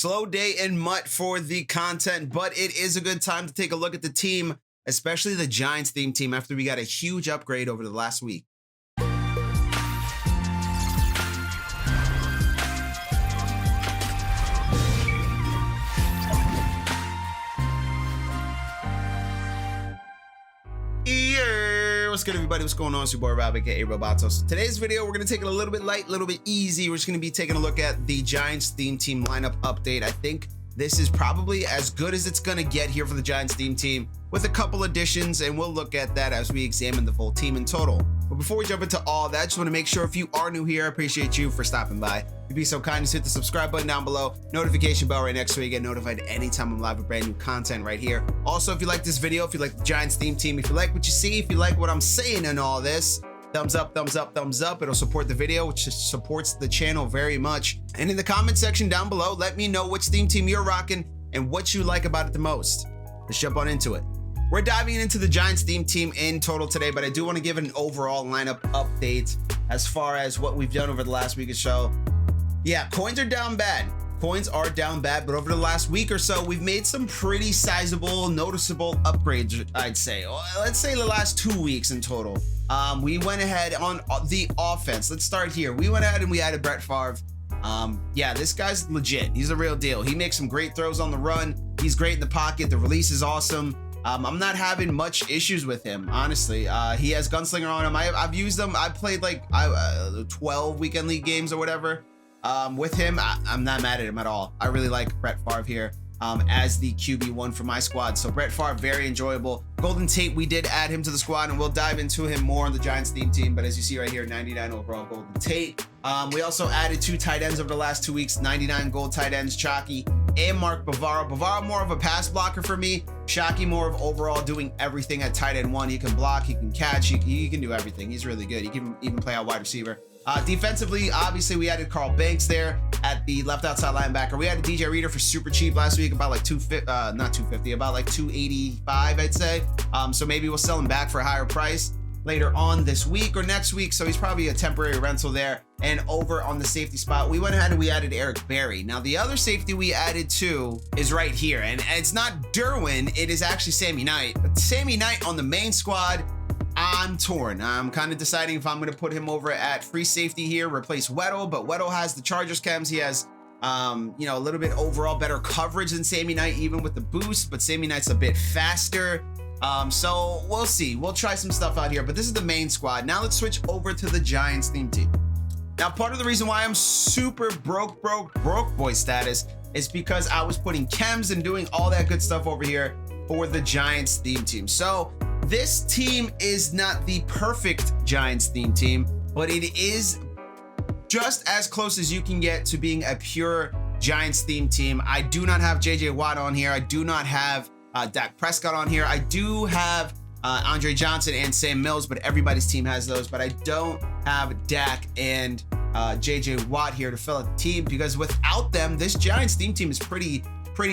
Slow day in MUT for the content, but it is a good time to take a look at the team, especially the Giants theme team after we got a huge upgrade over the last week. What's good, everybody? What's going on? It's your boy Rob, aka Robotos. Today's video, we're going to take it a little bit light, a little bit easy. We're just going to be taking a look at the Giants theme team lineup update. I think this is probably as good as it's going to get here for the Giants theme team with a couple additions, and we'll look at that as we examine the full team in total. But before we jump into all that, I just want to make sure if you are new here, I appreciate you for stopping by. If you'd be so kind as hit the subscribe button down below, notification bell right next so you get notified anytime I'm live with brand new content right here. Also, if you like this video, if you like the Giants theme team, if you like what you see, if you like what I'm saying and all this, thumbs up, thumbs up, thumbs up. It'll support the video, which supports the channel very much. And in the comment section down below, let me know which theme team you're rocking and what you like about it the most. Let's jump on into it. We're diving into the Giants theme team in total today, but I do want to give an overall lineup update as far as what we've done over the last week or so. Yeah, coins are down bad. Coins are down bad, but over the last week or so, we've made some pretty sizable, noticeable upgrades, I'd say. Let's say the last 2 weeks in total. We went ahead on the offense. Let's start here. We went ahead and we added Brett Favre. Yeah, this guy's legit. He's a real deal. He makes some great throws on the run. He's great in the pocket. The release is awesome. I'm not having much issues with him, honestly. He has Gunslinger on him. I've used him. I've played like 12 weekend league games or whatever. With him, I'm not mad at him at all. I really like Brett Favre here as the QB1 for my squad. So Brett Favre, very enjoyable. Golden Tate, we did add him to the squad, and we'll dive into him more on the Giants theme team. But as you see right here, 99 overall Golden Tate. We also added 2 tight ends over the last 2 weeks, 99 gold tight ends, Chalky and Mark Bavaro. Bavaro more of a pass blocker for me. Chalky more of overall doing everything at tight end 1. He can block, he can catch, he can do everything. He's really good. He can even play out wide receiver. Defensively, obviously, we added Carl Banks there at the left outside linebacker. We added DJ Reader for super cheap last week, about like not 250, about like 285, I'd say. So maybe we'll sell him back for a higher price later on this week or next week. So he's probably a temporary rental there. And over on the safety spot, we went ahead and we added Eric Berry. Now, the other safety we added too is right here. And it's not Derwin, it is actually Sammy Knight. But Sammy Knight on the main squad, I'm torn. I'm kind of deciding if I'm going to put him over at free safety here, replace Weddle, but Weddle has the Chargers chems. He has, you know, a little bit overall better coverage than Sammy Knight, even with the boost, but Sammy Knight's a bit faster. So we'll see. We'll try some stuff out here, but this is the main squad. Now let's switch over to the Giants theme team. Now, part of the reason why I'm super broke boy status is because I was putting chems and doing all that good stuff over here for the Giants theme team. So this team is not the perfect Giants theme team, but it is just as close as you can get to being a pure Giants theme team. I do not have JJ Watt on here. I do not have Dak Prescott on here. I do have Andre Johnson and Sam Mills, but everybody's team has those. But I don't have Dak and JJ Watt here to fill out the team, because without them, this Giants theme team is pretty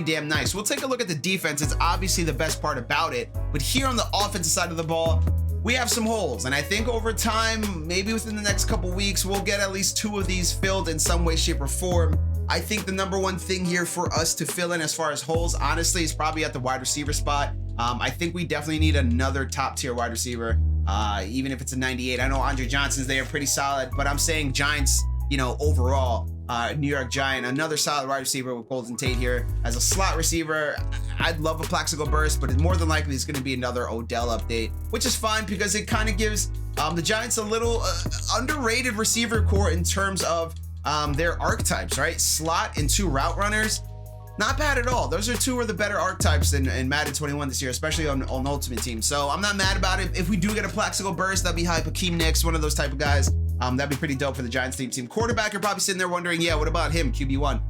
damn nice. We'll take a look at the defense. It's obviously the best part about it, but here on the offensive side of the ball, we have some holes, and I think over time, maybe within the next couple weeks, we'll get at least 2 of these filled in some way, shape, or form. I think the number one thing here for us to fill in as far as holes, honestly, is probably at the wide receiver spot. I think we definitely need another top tier wide receiver, even if it's a 98. I know Andre Johnson's there, pretty solid, but I'm saying Giants, you know, overall, New York Giant, another solid wide receiver with Golden Tate here as a slot receiver. I'd love a Plaxico burst, but more than likely it's going to be another Odell update, which is fine because it kind of gives the Giants a little underrated receiver core in terms of their archetypes, right? Slot and 2 route runners. Not bad at all. Those are 2 of the better archetypes in Madden 21 this year, especially on Ultimate Team. So I'm not mad about it. If we do get a Plaxico burst, that'd be hype. Hakeem Nicks, one of those type of guys. That'd be pretty dope for the Giants theme team. Quarterback, you're probably sitting there wondering, yeah, what about him, QB1?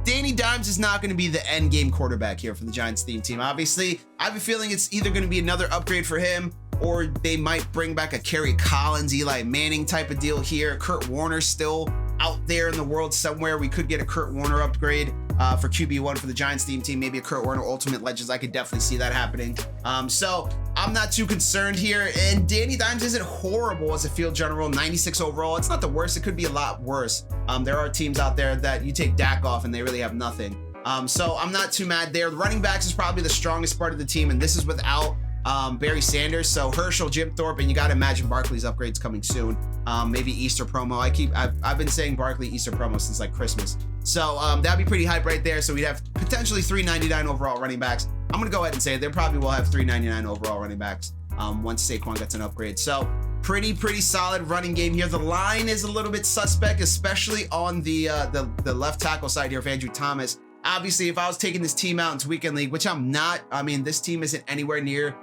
Danny Dimes is not going to be the end game quarterback here for the Giants theme team. Obviously, I have a feeling it's either going to be another upgrade for him, or they might bring back a Kerry Collins, Eli Manning type of deal here. Kurt Warner's still out there in the world somewhere. We could get a Kurt Warner upgrade. for QB1 for the Giants theme team. Maybe a Kurt Warner Ultimate Legends. I could definitely see that happening. So I'm not too concerned here. And Danny Dimes isn't horrible as a field general. 96 overall. It's not the worst. It could be a lot worse. There are teams out there that you take Dak off and they really have nothing. So I'm not too mad there. The running backs is probably the strongest part of the team, and this is without Barry Sanders. So Herschel, Jim Thorpe, and you got to imagine Barkley's upgrades coming soon. Maybe Easter promo. I've been saying Barkley Easter promo since like Christmas. So that'd be pretty hype right there. So we'd have potentially 399 overall running backs. I'm gonna go ahead and say they probably will have 399 overall running backs once Saquon gets an upgrade. So pretty solid running game here. The line is a little bit suspect, especially on the left tackle side here of Andrew Thomas. Obviously, if I was taking this team out into weekend league, which I'm not, I mean, this team isn't anywhere near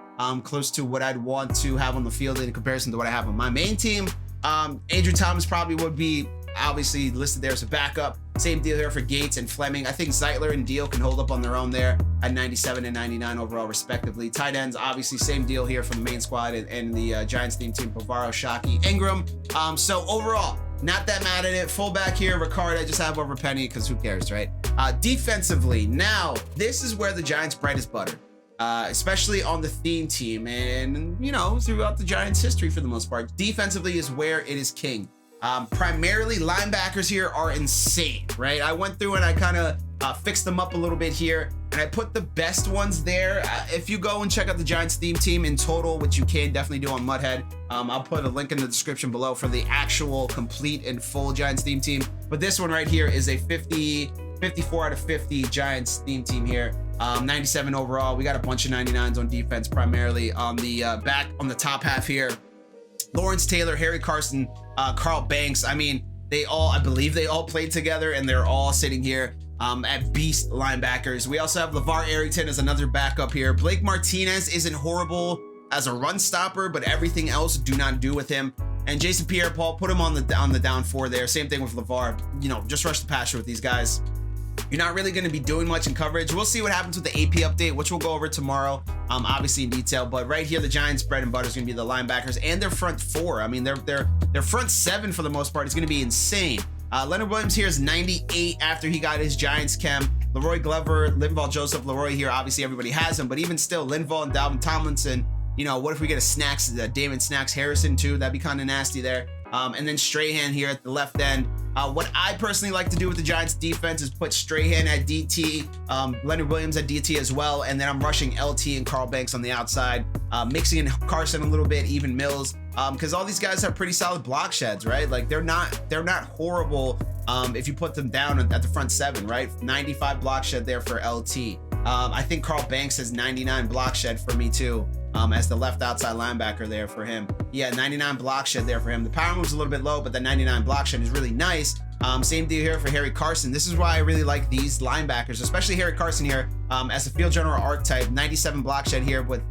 close to what I'd want to have on the field in comparison to what I have on my main team. Andrew Thomas probably would be obviously listed there as a backup. Same deal here for Gates and Fleming. I think Zeitler and Deal can hold up on their own there at 97 and 99 overall respectively. Tight ends, obviously same deal here from the main squad and the Giants theme team, Pavaro, Shockey, Ingram. So overall, not that mad at it. Fullback here, Ricard, I just have over Penny because who cares, right? Defensively, now this is where the Giants' bread is butter. Especially on the theme team and, you know, throughout the Giants' history for the most part. Defensively is where it is king. Primarily, linebackers here are insane, right? I went through and I kind of fixed them up a little bit here, and I put the best ones there. If you go and check out the Giants theme team in total, which you can definitely do on Muthead, I'll put a link in the description below for the actual complete and full Giants theme team. But this one right here is a 54 out of 50 Giants theme team here. 97 overall. We got a bunch of 99s on defense, primarily on the back on the top half here. Lawrence Taylor, Harry Carson, Carl Banks. I mean, I believe they all played together, and they're all sitting here at beast linebackers. We also have LeVar Arrington as another backup here. Blake Martinez isn't horrible as a run stopper, but everything else do not do with him. And Jason Pierre-Paul, put him on the down 4 there. Same thing with LeVar. You know, just rush the passer with these guys. You're not really going to be doing much in coverage. We'll see what happens with the AP update, which we'll go over tomorrow, obviously in detail. But right here, the Giants' bread and butter is going to be the linebackers and their front 4. I mean, their front 7 for the most part is going to be insane. Leonard Williams here is 98 after he got his Giants chem. Leroy Glover, Linval Joseph, Leroy here. Obviously, everybody has him, but even still, Linval and Dalvin Tomlinson. You know, what if we get a Damon Snacks Harrison too? That'd be kind of nasty there. And then Strahan here at the left end. What I personally like to do with the Giants defense is put Strahan at DT, Leonard Williams at DT as well, and then I'm rushing LT and Carl Banks on the outside, mixing in Carson a little bit, even Mills, because all these guys have pretty solid block sheds, right? Like they're not horrible if you put them down at the front 7, right? 95 block shed there for LT. I think Carl Banks has 99 block shed for me too. As the left outside linebacker there for him. Yeah, 99 block shed there for him. The power move's a little bit low, but the 99 block shed is really nice. Same deal here for Harry Carson. This is why I really like these linebackers, especially Harry Carson here as a field general archetype. 97 block shed here with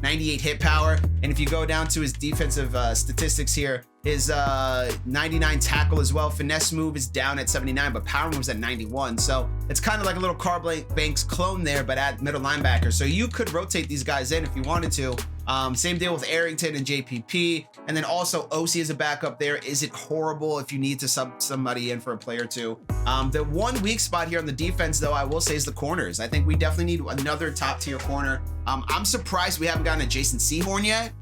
98 hit power. And if you go down to his defensive statistics here, his 99 tackle as well. Finesse move is down at 79, but power move's at 91. So it's kind of like a little Carl Banks clone there, but at middle linebacker. So you could rotate these guys in if you wanted to. Same deal with Arrington and JPP. And then also OC as a backup there isn't horrible if you need to sub somebody in for a play or two. The one weak spot here on the defense, though, I will say is the corners. I think we definitely need another top tier corner. I'm surprised we haven't gotten a Jason Sehorn yet.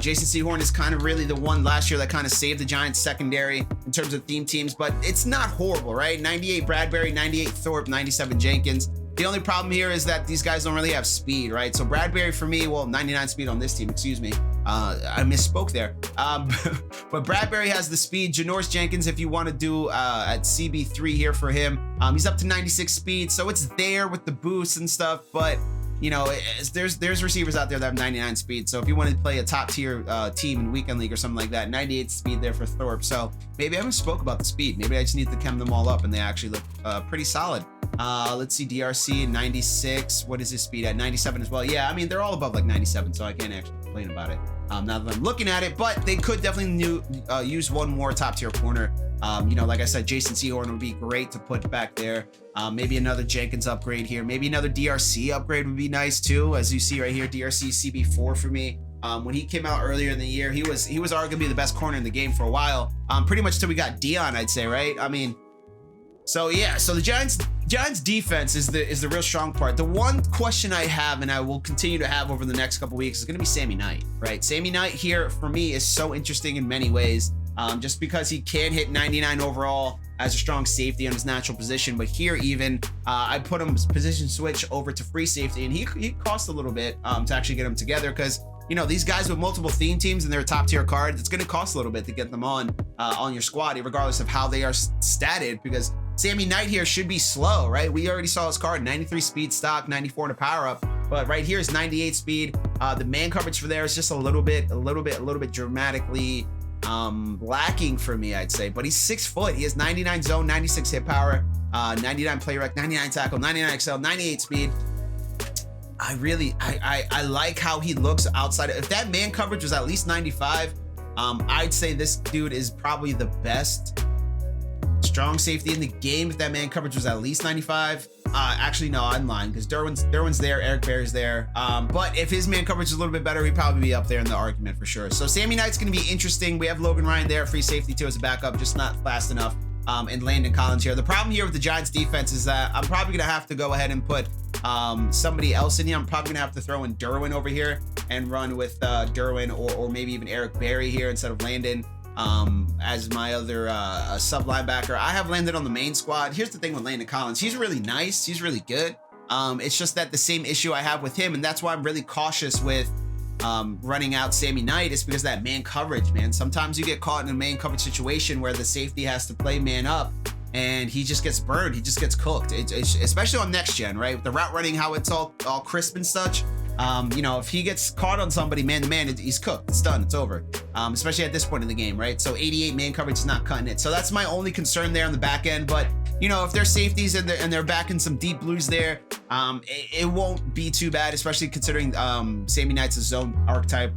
Jason Sehorn is kind of really the one last year that kind of saved the Giants secondary in terms of theme teams, but it's not horrible, right? 98 Bradbury, 98 Thorpe, 97 Jenkins. The only problem here is that these guys don't really have speed, right? So Bradbury for me, well, 99 speed on this team, excuse me. I misspoke there. But Bradbury has the speed. Janoris Jenkins, if you want to do at CB3 here for him, he's up to 96 speed. So it's there with the boosts and stuff, but you know, there's receivers out there that have 99 speed. So if you want to play a top tier team in weekend league or something like that, 98 speed there for Thorpe. So maybe I misspoke about the speed. Maybe I just need to chem them all up and they actually look pretty solid. Let's see, DRC 96. What is his speed at? 97 as well. Yeah, I mean, they're all above like 97, so I can't actually complain about it now that I'm looking at it, but they could definitely use one more top tier corner. You know, like I said, Jason Sehorn would be great to put back there. Maybe another Jenkins upgrade here. Maybe another DRC upgrade would be nice too. As you see right here, DRC CB4 for me. When he came out earlier in the year, he was arguably the best corner in the game for a while. Pretty much till we got Dion, I'd say, right? I mean, So yeah, so the Giants defense is the real strong part. The one question I have, and I will continue to have over the next couple weeks, is going to be Sammy Knight, right? Sammy Knight here for me is so interesting in many ways, just because he can hit 99 overall as a strong safety on his natural position. But here even, I put him position switch over to free safety, and he cost a little bit to actually get him together, because you know, these guys with multiple theme teams and they're top tier cards, it's going to cost a little bit to get them on your squad, regardless of how they are statted, because Sammy Knight here should be slow, right? We already saw his card, 93 speed stock, 94 in a power up, but right here is 98 speed. The man coverage for there is just a little bit dramatically lacking for me, I'd say. But he's 6 foot. He has 99 zone, 96 hit power, 99 play rec, 99 tackle, 99 excel, 98 speed. I like how he looks outside. If that man coverage was at least 95, I'd say this dude is probably the best strong safety in the game. If that man coverage was at least 95, actually no, I'm lying, because Derwin's there, Eric Berry's there. But if his man coverage is a little bit better, he'd probably be up there in the argument for sure. So Sammy Knight's going to be interesting. We have Logan Ryan there, free safety too, as a backup, just not fast enough. And Landon Collins here. The problem here with the Giants defense is that I'm probably going to have to go ahead and put somebody else in here. I'm probably going to have to throw in Derwin over here and run with Derwin or maybe even Eric Berry here instead of Landon as my other sub linebacker. I have Landon on the main squad. Here's the thing with Landon Collins. He's really nice. He's really good. It's just that the same issue I have with him, and that's why I'm really cautious with running out Sammy Knight, is because that man coverage, man. Sometimes you get caught in a man coverage situation where the safety has to play man up and he just gets burned. He just gets cooked. It's especially on next gen, right? With the route running, how it's all crisp and such. You know, if he gets caught on somebody man to man, he's cooked. It's done. It's over. Especially at this point in the game, right? So 88 man coverage is not cutting it. So that's my only concern there on the back end. But you know, if they're safeties and they're backing some deep blues there, it won't be too bad, especially considering Sammy Knight's a zone archetype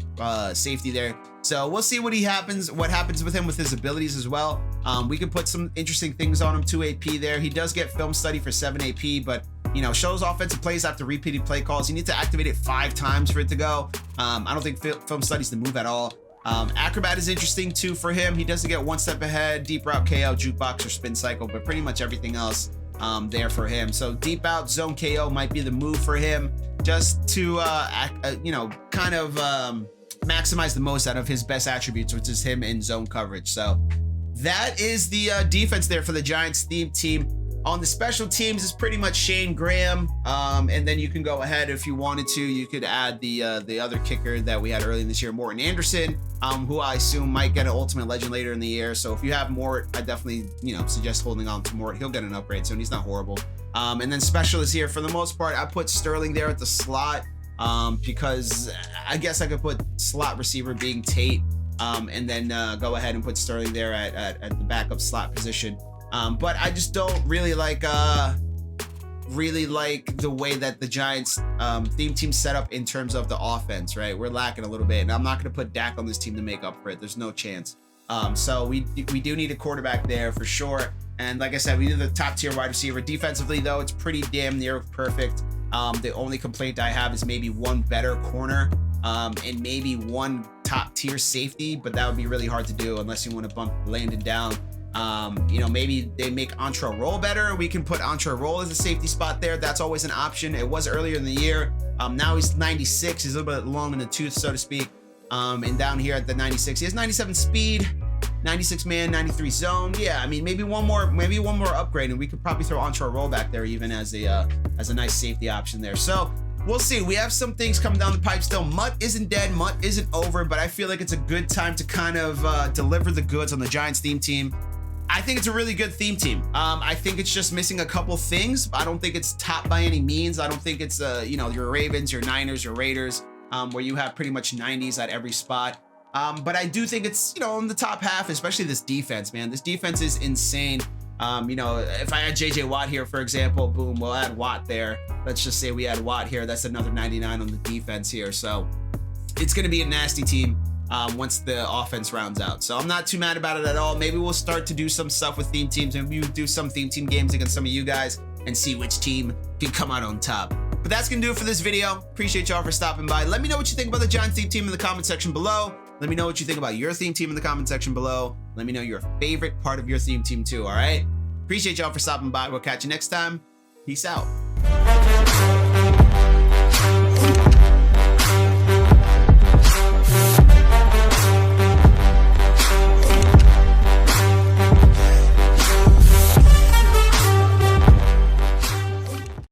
safety there. So we'll see what happens with him with his abilities as well. We can put some interesting things on him. 2 AP there. He does get film study for 7 AP, but you know, shows offensive plays after repeated play calls. You need to activate it 5 times for it to go. I don't think film study's the move at all. Acrobat is interesting too for him. He doesn't get 1 step ahead, deep route, KO, jukebox, or spin cycle, but pretty much everything else there for him. So deep out, zone KO might be the move for him, just to you know, kind of maximize the most out of his best attributes, which is him in zone coverage. So that is the defense there for the Giants theme team. On the special teams is pretty much Shane Graham, and then you can go ahead if you wanted to. You could add the other kicker that we had earlier this year, Morton Anderson, who I assume might get an Ultimate Legend later in the year. So if you have Mort, I definitely suggest holding on to Mort. He'll get an upgrade soon. He's not horrible. And then specialists here, for the most part, I put Sterling there at the slot because I guess I could put slot receiver being Tate, and then go ahead and put Sterling there at the backup slot position. But I just don't really like the way that the Giants theme team set up in terms of the offense, right? We're lacking a little bit, and I'm not going to put Dak on this team to make up for it. There's no chance. So we do need a quarterback there for sure. And like I said, we need the top tier wide receiver. Defensively though, it's pretty damn near perfect. The only complaint I have is maybe one better corner and maybe one top tier safety, but that would be really hard to do unless you want to bump Landon down. Maybe they make Entre Roll better. We can put Entre Roll as a safety spot there. That's always an option. It was earlier in the year. Now he's 96. He's a little bit long in the tooth, so to speak. And down here at the 96, he has 97 speed, 96 man, 93 zone. Yeah, I mean, maybe one more upgrade, and we could probably throw Entre Roll back there even as a nice safety option there. So we'll see. We have some things coming down the pipe still. MUT isn't dead. MUT isn't over, but I feel like it's a good time to kind of deliver the goods on the Giants theme team. I think it's a really good theme team. I think it's just missing a couple things. I don't think it's top by any means. I don't think it's, your Ravens, your Niners, your Raiders, where you have pretty much 90s at every spot. But I do think it's, in the top half, especially this defense, man. This defense is insane. If I had JJ Watt here, for example, boom, we'll add Watt there. Let's just say we add Watt here. That's another 99 on the defense here. So it's going to be a nasty team once the offense rounds out. So I'm not too mad about it at all. Maybe we'll start to do some stuff with theme teams, and we'll do some theme team games against some of you guys and see which team can come out on top. But that's going to do it for this video. Appreciate y'all for stopping by. Let me know what you think about the Giants theme team in the comment section below. Let me know what you think about your theme team in the comment section below. Let me know your favorite part of your theme team too, all right? Appreciate y'all for stopping by. We'll catch you next time. Peace out.